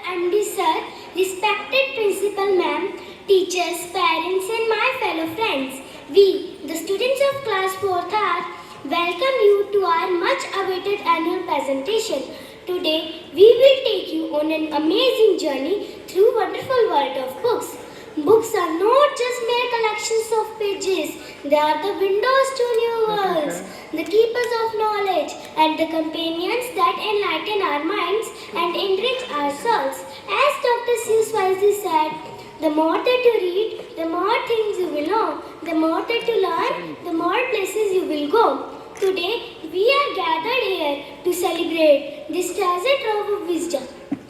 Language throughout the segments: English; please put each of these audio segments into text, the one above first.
MD sir, respected principal ma'am, teachers, parents and my fellow friends. We, the students of class 4th R, welcome you to our much awaited annual presentation. Today, we will take you on an amazing journey through wonderful world of books. Books are not just mere collections of pages, they are the windows to new worlds, the keepers of knowledge, and the companions that enlighten our minds and enrich our souls. As Dr. Seuss wisely said, the more that you read, the more things you will know, the more that you learn, the more places you will go. Today, we are gathered here to celebrate this treasure trove of wisdom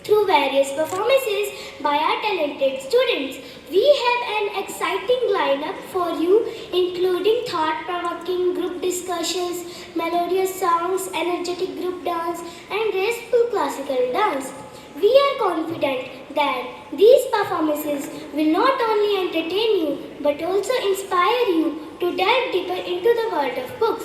through various performances by our talented students. We have an exciting lineup for you, including thought-provoking group discussions, melodious songs, energetic group dance, and graceful classical dance. We are confident that these performances will not only entertain you but also inspire you to delve deeper into the world of books.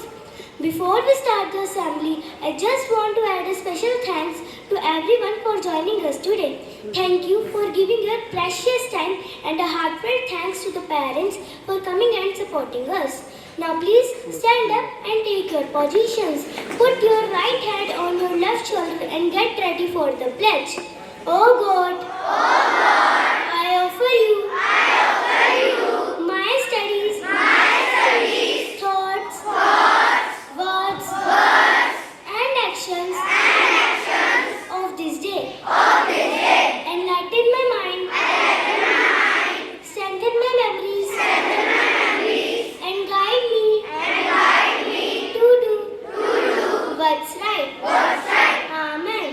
Before we start the assembly, I just want to add a special thanks to everyone for joining us today. Thank you for giving your precious time and a heartfelt thanks to the parents for coming and supporting us. Now please stand up and take your positions. Put your right hand on your left shoulder and get ready for the pledge. Oh God, I offer you my studies, thoughts, words, and actions of this day. Enlighten my mind, strengthen my memories, and guide me to do what's right. Amen.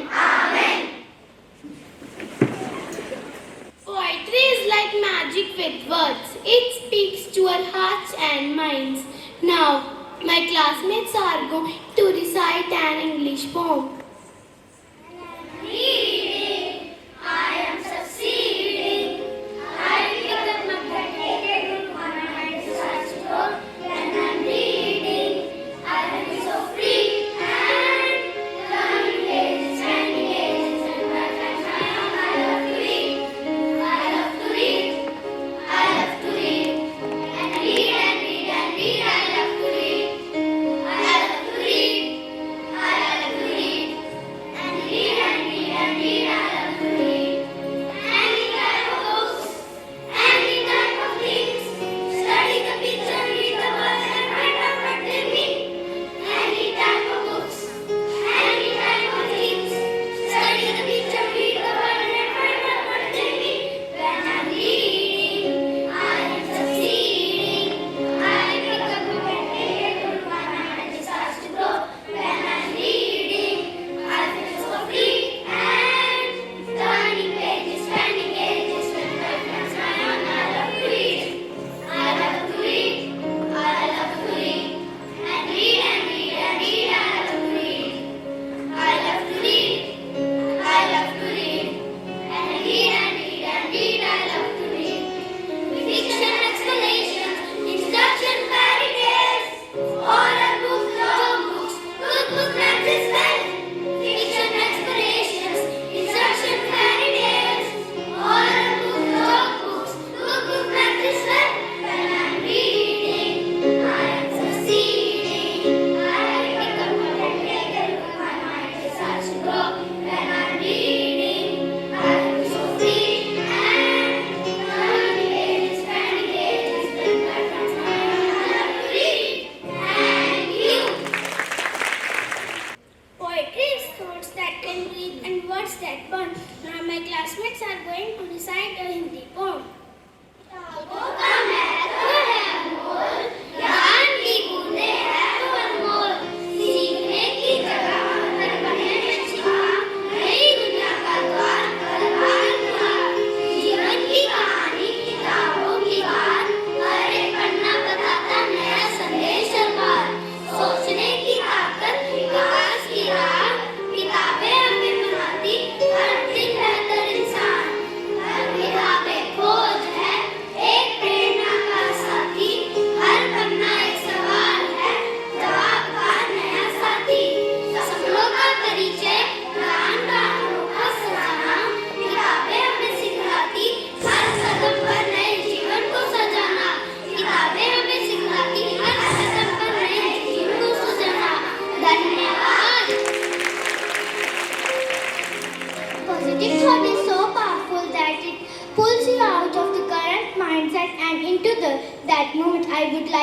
Poetry is like magic with words. It speaks to our hearts and minds. Now, my classmates are going to recite an English poem. Reading, I am succeeding. I pick up my potato book, my mind starts to grow. When I'm reading, I feel so free and learning pages and by time I love to read. I love to read. I love to read. And read and read and read. I love to read. I love to read. I love to read.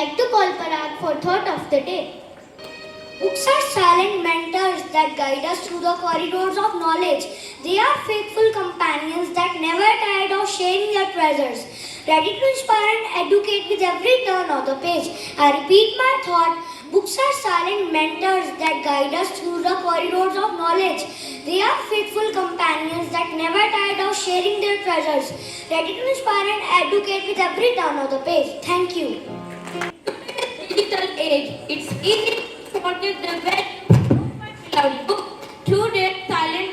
like to call Parag for thought of the day. Books are silent mentors that guide us through the corridors of knowledge. They are faithful companions that never tired of sharing their treasures, ready to inspire and educate with every turn of the page. I repeat my thought. Books are silent mentors that guide us through the corridors of knowledge. They are faithful companions that never tired of sharing their treasures, ready to inspire and educate with every turn of the page. Thank you. Digital age. It's easy to forget the value of my beloved book through their silent.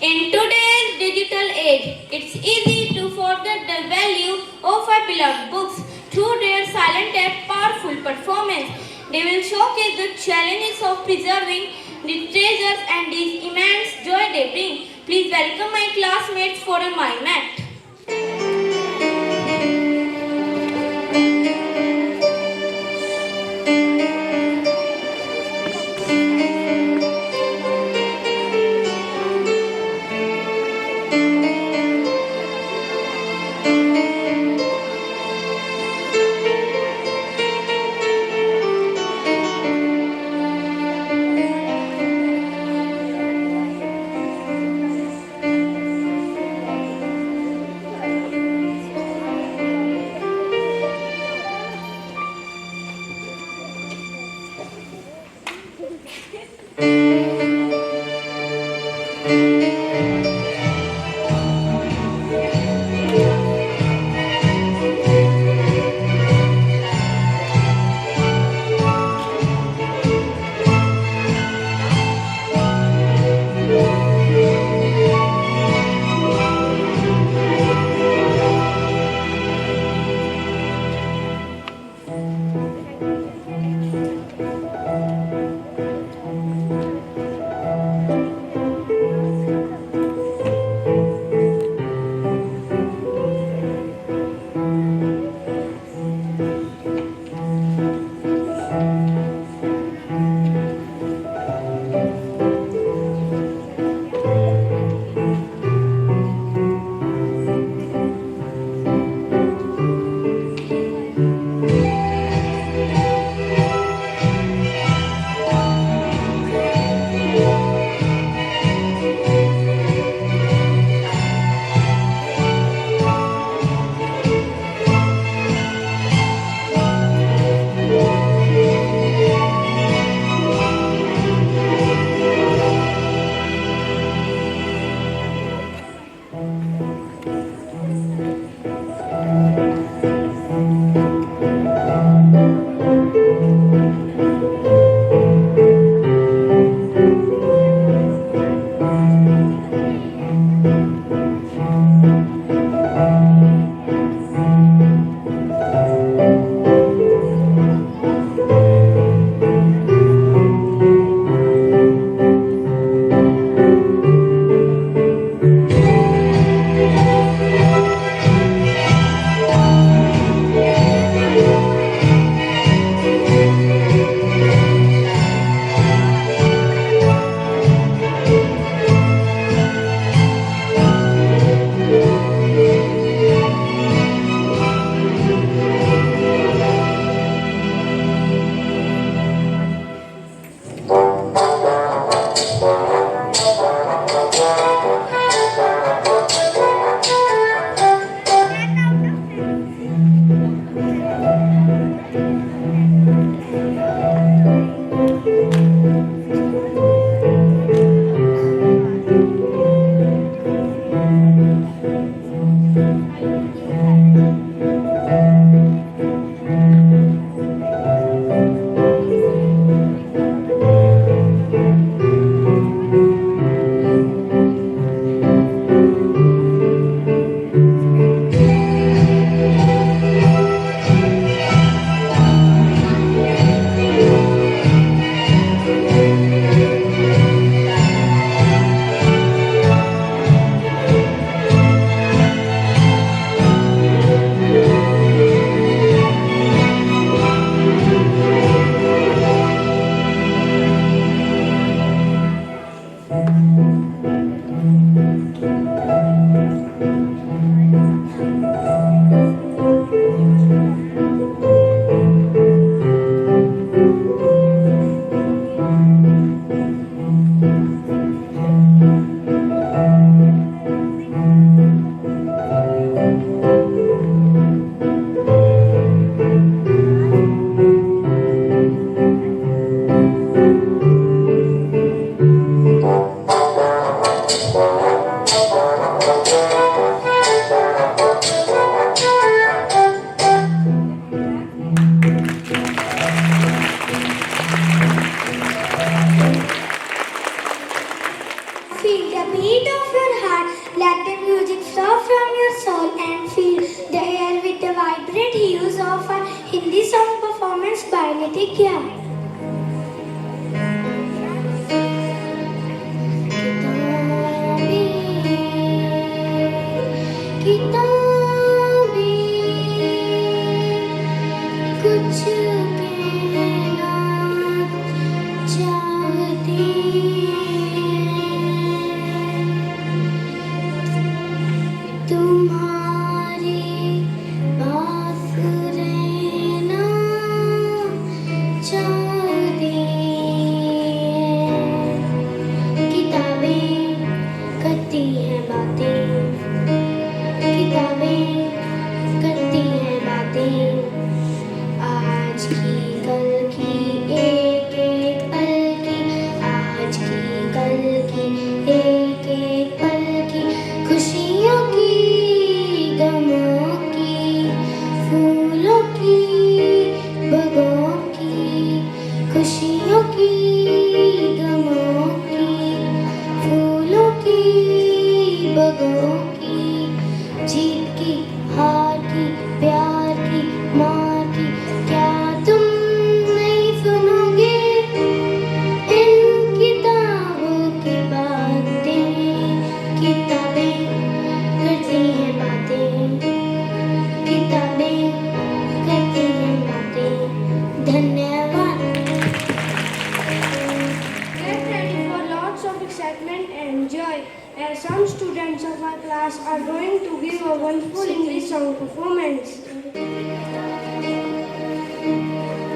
In today's digital age, it's easy to forget the value of our beloved books through their silent yet powerful performance. They will showcase the challenges of preserving these treasures and the immense joy they bring. Please welcome my classmates for a mime act. खुशियों की गमों की फूलों की बगों की जीत की हार की प्यार की मार की क्या तुम नहीं सुनोगे इन किताबों की बातें किताबें करती हैं बातें किताबें करती हैं बातें धन्यवाद Get ready for lots of excitement and joy as some students of our class are going to give a wonderful English song performance.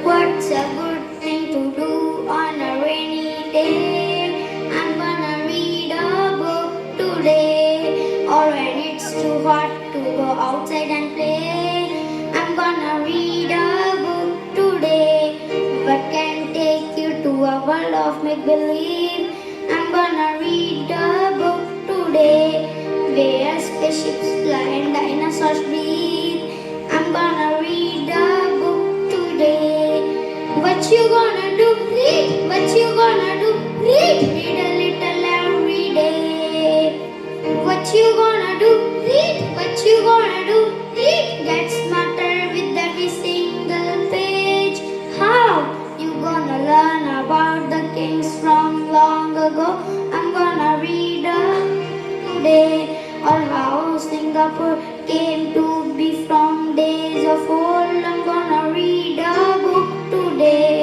What's a good thing to do on a rainy day? I'm gonna read a book today. Or when it's too hot to go outside and play, I'm gonna read a book today. What can take you to a world of make-believe? I'm gonna read a book today. Where spaceships fly and dinosaurs breathe. I'm gonna read a book today. What you gonna do? Read. What you gonna do? Read. Read a little every day. What you gonna do? Read. What you gonna do? Read. Get smarter with every single page. How you gonna learn about the kings from long ago? I'm gonna read today. Or how Singapore came to be from days of old. I'm gonna read a book today.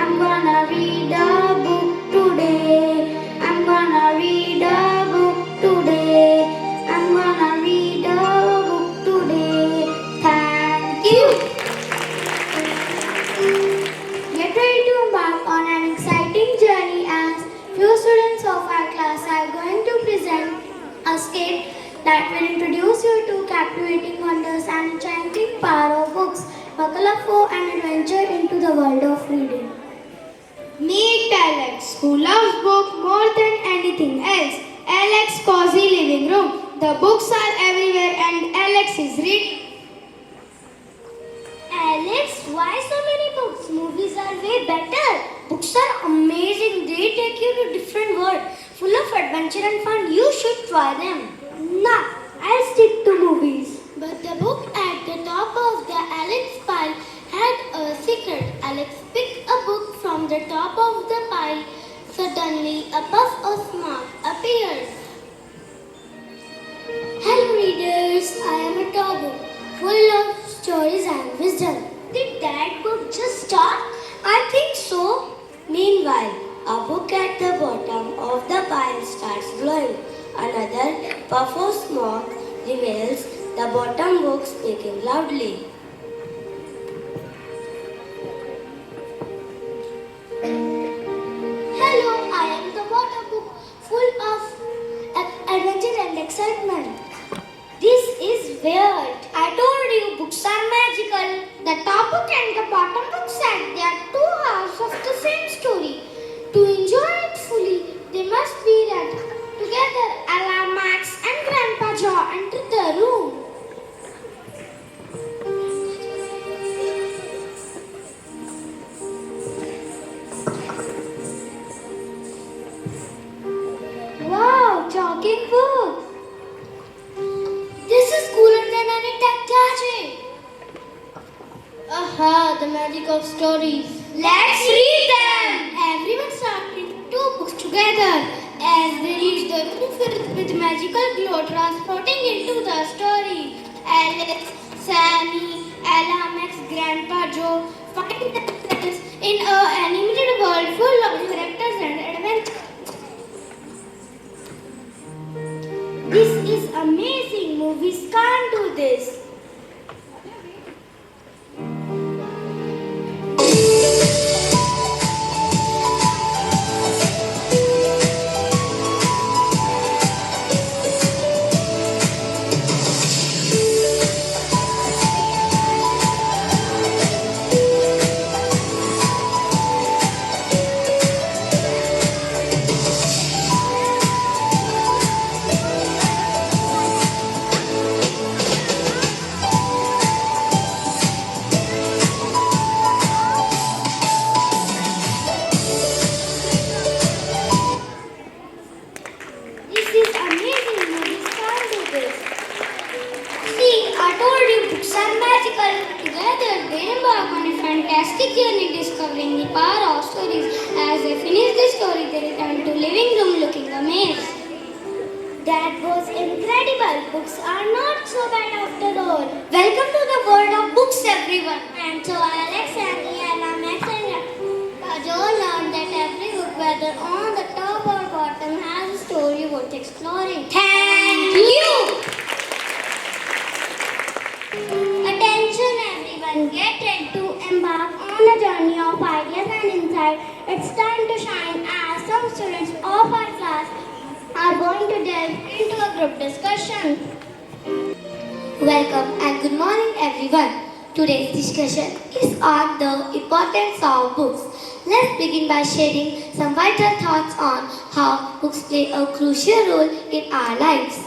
I'm gonna read a book today. I'm gonna read a book today. I'm gonna read a book today. Thank you. Get ready to embark on an exciting journey as few students of our class are going to present a skit that will introduce you to captivating wonders and enchanting power of books. Buckle up for an adventure into the world of reading. Meet Alex, who loves books more than anything else. Alex's cozy living room. The books are everywhere and Alex is reading. Alex, why so many books? Movies are way better. Books are amazing. They take you to different world, full of adventure and fun. You should try them. Nah, I'll stick to movies. But the book at the top of the Alex pile had a secret. Alex picked a book from the top of the pile. Suddenly, a puff of smoke appeared. Hello readers, I am a tall book full of stories and wisdom. Did that book just start? I think so. Meanwhile, a book at the bottom of the pile starts glowing. Another puff of smoke reveals the bottom book speaking loudly. Hello, I am the bottom book full of adventure and excitement. This is weird. I told you books are magical. The top book and the bottom book said they are two halves of the same story. To enjoy it fully, they must be read together. Ella, Max and Grandpa Joe entered the room. Wow, talking book. This is cooler than any tech gadget. Aha, the magic of stories. Let's read them. Everyone started reading two books together. As they reached the room filled with magical glow, transporting into the story. Alex, Sammy, Ella, Max, Grandpa Joe find themselves in an animated world full of characters and adventures. This is amazing. Movies can't do this. As I finished the story, they returned to living room looking amazed. That was incredible. Books are not so bad after all. Welcome to the world of books, everyone. I am so Alex and I am excited. Kajol learned that every book, whether on the top or bottom, has a story worth exploring. Thank you. Attention, everyone. Get ready to embark on a journey of ideas and insight. It's time to shine as some students of our class are going to delve into a group discussion. Welcome and good morning, everyone. Today's discussion is on the importance of books. Let's begin by sharing some vital thoughts on how books play a crucial role in our lives.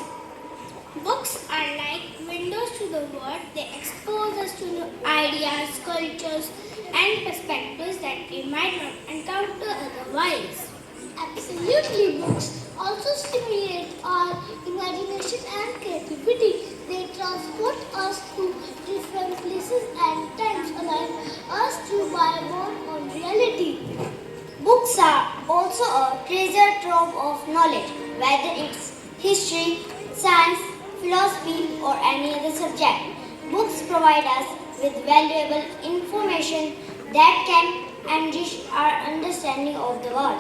Books are like windows to the world. They expose us to new ideas, cultures, and perspectives that we might not encounter otherwise. Absolutely, books also stimulate our imagination and creativity. They transport us to different places and times, allowing us to buy more on reality. Books are also a treasure trove of knowledge, whether it's history, science, philosophy, or any other subject. Books provide us with valuable information that can enrich our understanding of the world.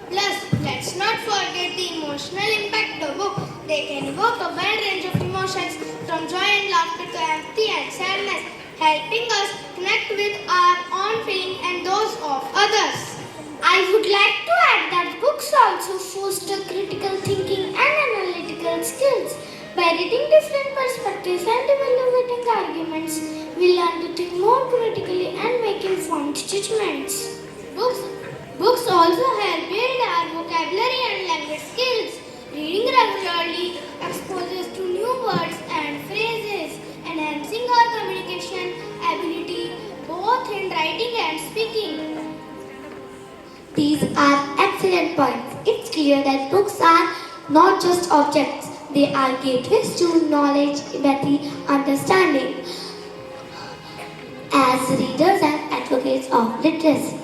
Plus, let's not forget the emotional impact of books. They can evoke a wide range of emotions from joy and laughter to empathy and sadness, helping us connect with our own feelings and those of others. I would like to add that books also foster critical thinking and analytical skills. By reading different perspectives and evaluating arguments, we learn to think more critically and make informed judgments. Books also help build our vocabulary and language skills. Reading regularly exposes to new words and phrases, enhancing our communication ability both in writing and speaking. These are excellent points. It's clear that books are not just objects, they are gateways to knowledge, empathy, understanding. As readers and advocates of literacy.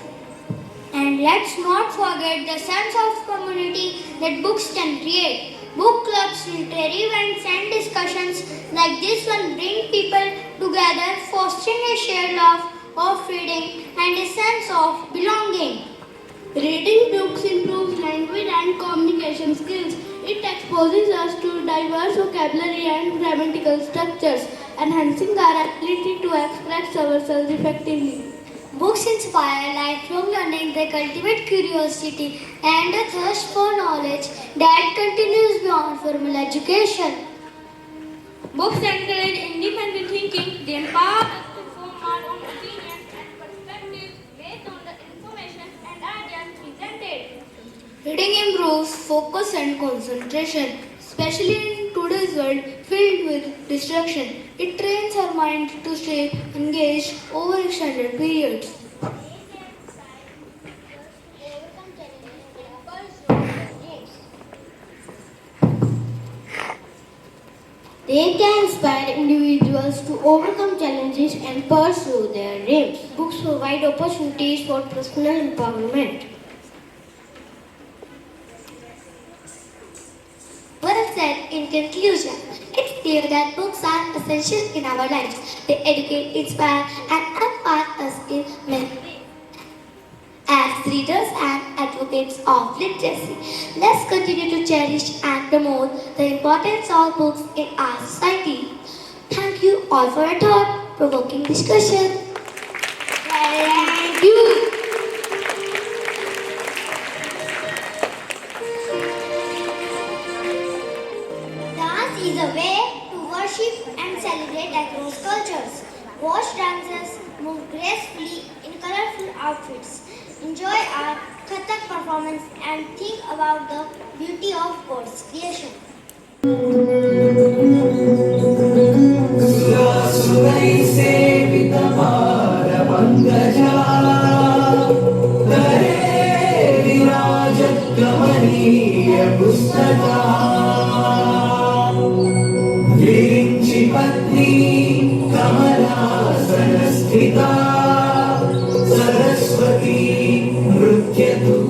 And let's not forget the sense of community that books can create. Book clubs, literary events, and discussions like this one bring people together, fostering a shared love of reading and a sense of belonging. Reading books improves language and communication skills. It exposes us to diverse vocabulary and grammatical structures, enhancing our ability to express ourselves effectively. Books inspire lifelong learning. They cultivate curiosity and a thirst for knowledge that continues beyond formal education. Books encourage independent thinking. They empower us to form our own opinions and perspectives based on the information and ideas presented. Reading improves focus and concentration, especially in today's world filled with distraction. It trains our mind to stay engaged over extended periods. They can inspire individuals to overcome challenges and pursue their dreams. Books provide opportunities for personal empowerment. Well said. In conclusion, it's clear that books are essential in our lives. They educate, inspire, and empower us in many ways. As readers and advocates of literacy, let's continue to cherish and promote the importance of books in our society. Thank you all for a thought-provoking discussion. Thank you. Dance is a way to worship and celebrate across cultures. Watch dancers move gracefully in colorful outfits. Enjoy our Kathak performance and think about the beauty of God's creation. Saraswati नृत्यतु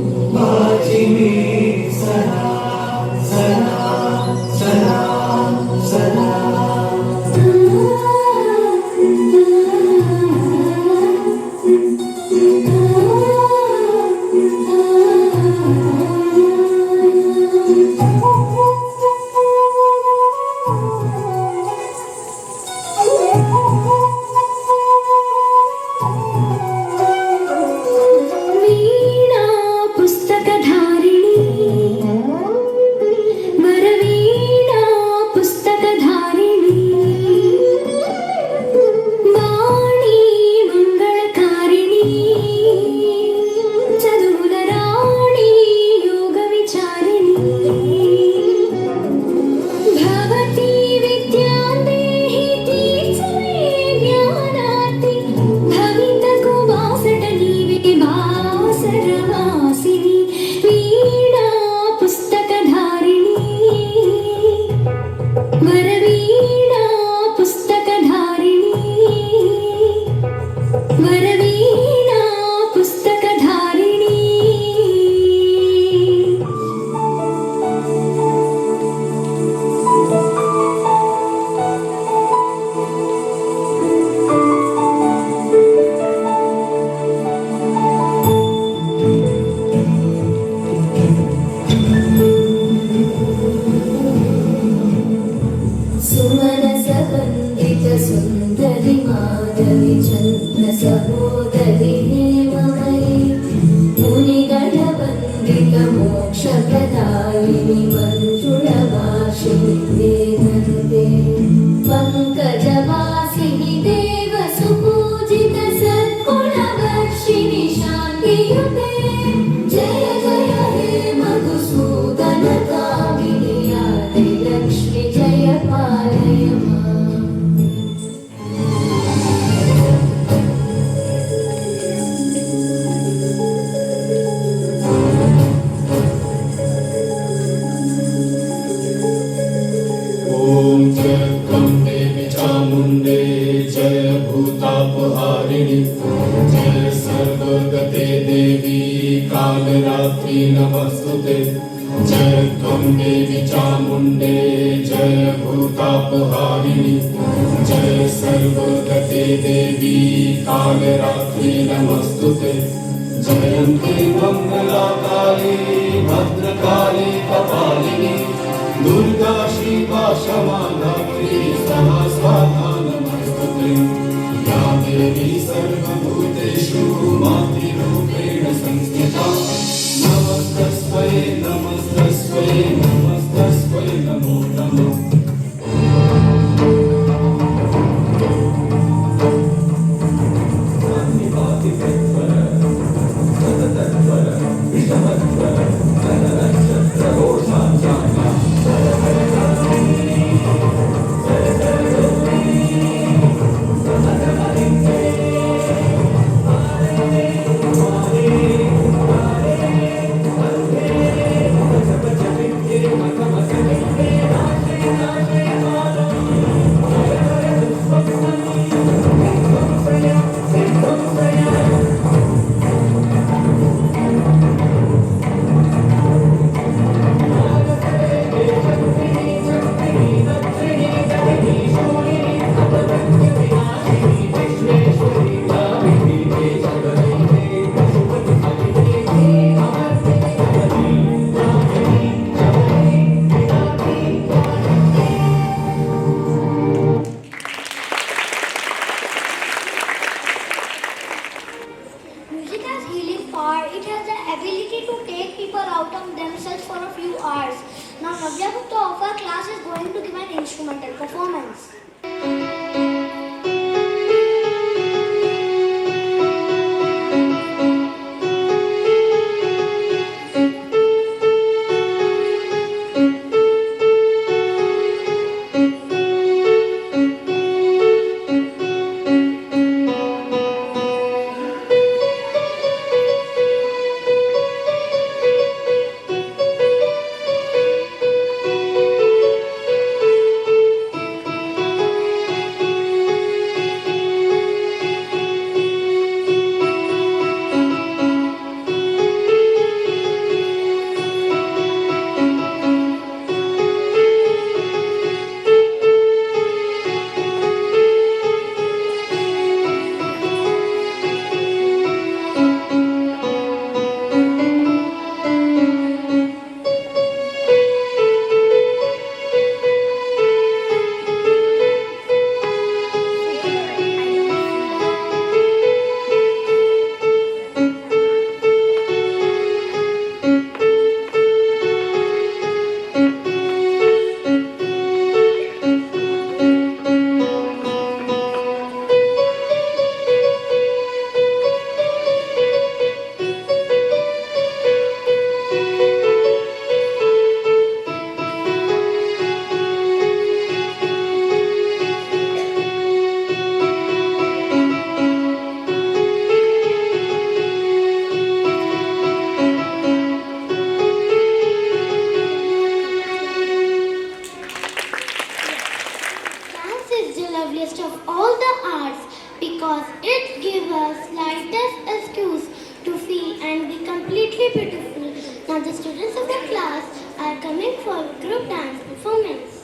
नमस्तुते जय त्वं देवी चामुण्डे जय भूतापहारिणि जय सर्वगते देवी कालरात्रि नमस्तुते जयन्ते मङ्गलाकाले भद्रकाले कपालिनी दुर्गा शिवा क्षमा धात्री सहस्राधा नमस्तुते या देवी सर्वभूतेषु मातृरूपेण संस्थिता नमस्तस्मै नमस्तस्मै नमस्तस्मै नमो नमः Music has healing power. It has the ability to take people out of themselves for a few hours. Now Navya Gupta of our class is going to give an instrumental performance. Loveliest of all the arts because it gives us lightest excuse to feel and be completely beautiful. Now the students of the class are coming for group dance performance.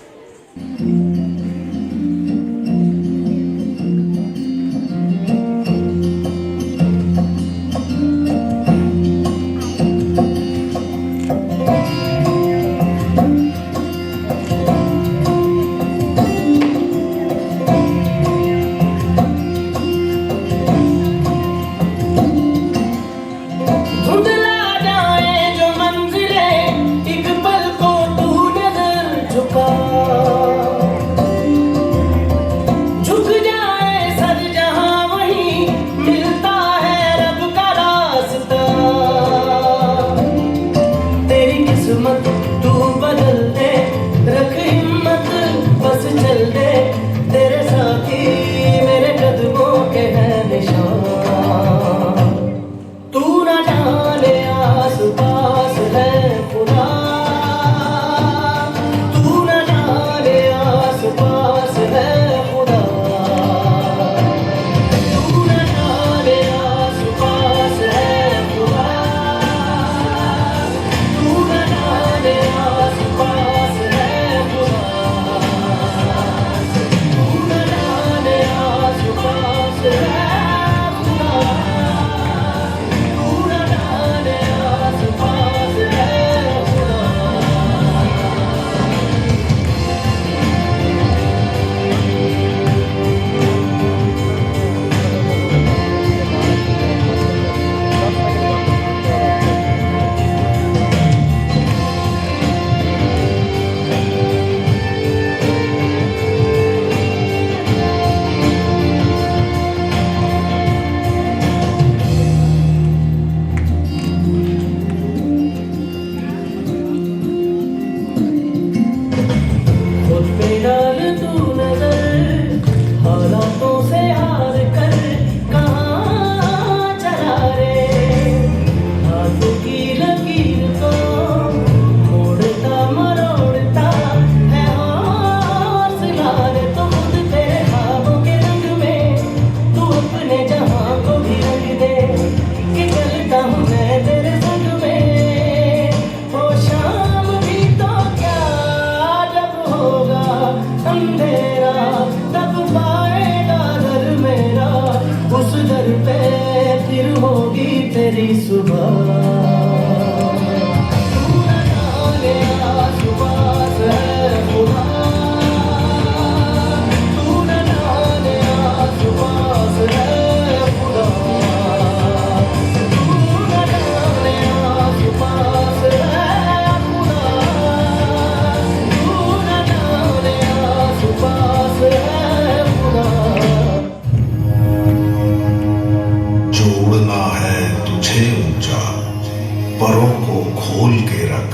तोल के रख,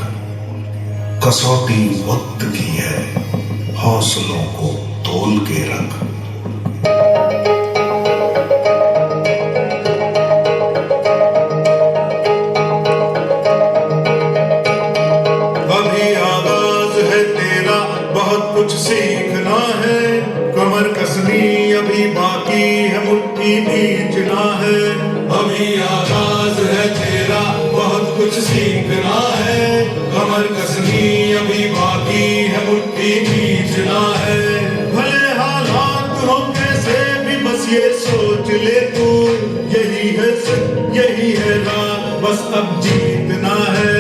कसौटी वक्त की है, हौसलों को तोल के रख। अभी आगाज है तेरा, बहुत कुछ सीखना है, कमर कसनी अभी बाकी है, मुट्ठी भींचना है। अभी आगाज है तेरा, बहुत कुछ सीखना है, कमर कसनी अभी बाकी है, मुट्ठी भींचना है। भले हालात हो कैसे भी बस ये सोच ले तू, यही है सच यही है रात, बस अब जीतना है।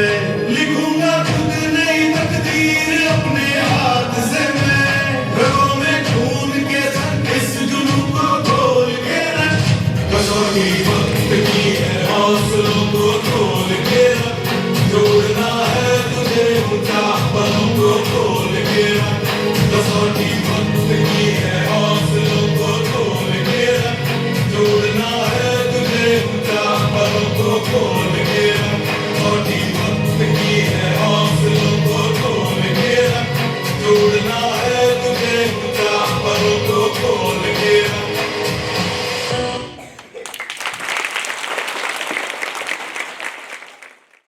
लिखूंगा खुद नई तकदीर अपने हाथ से मैं, घरों में खून के संग इस जुनून को खोल के रख। कसौटी वक्त की है, हौसलों को खोल के रख, जोड़ना है तुझे ऊंचा, पलों को खोल के रख। कसौटी वक्त की है,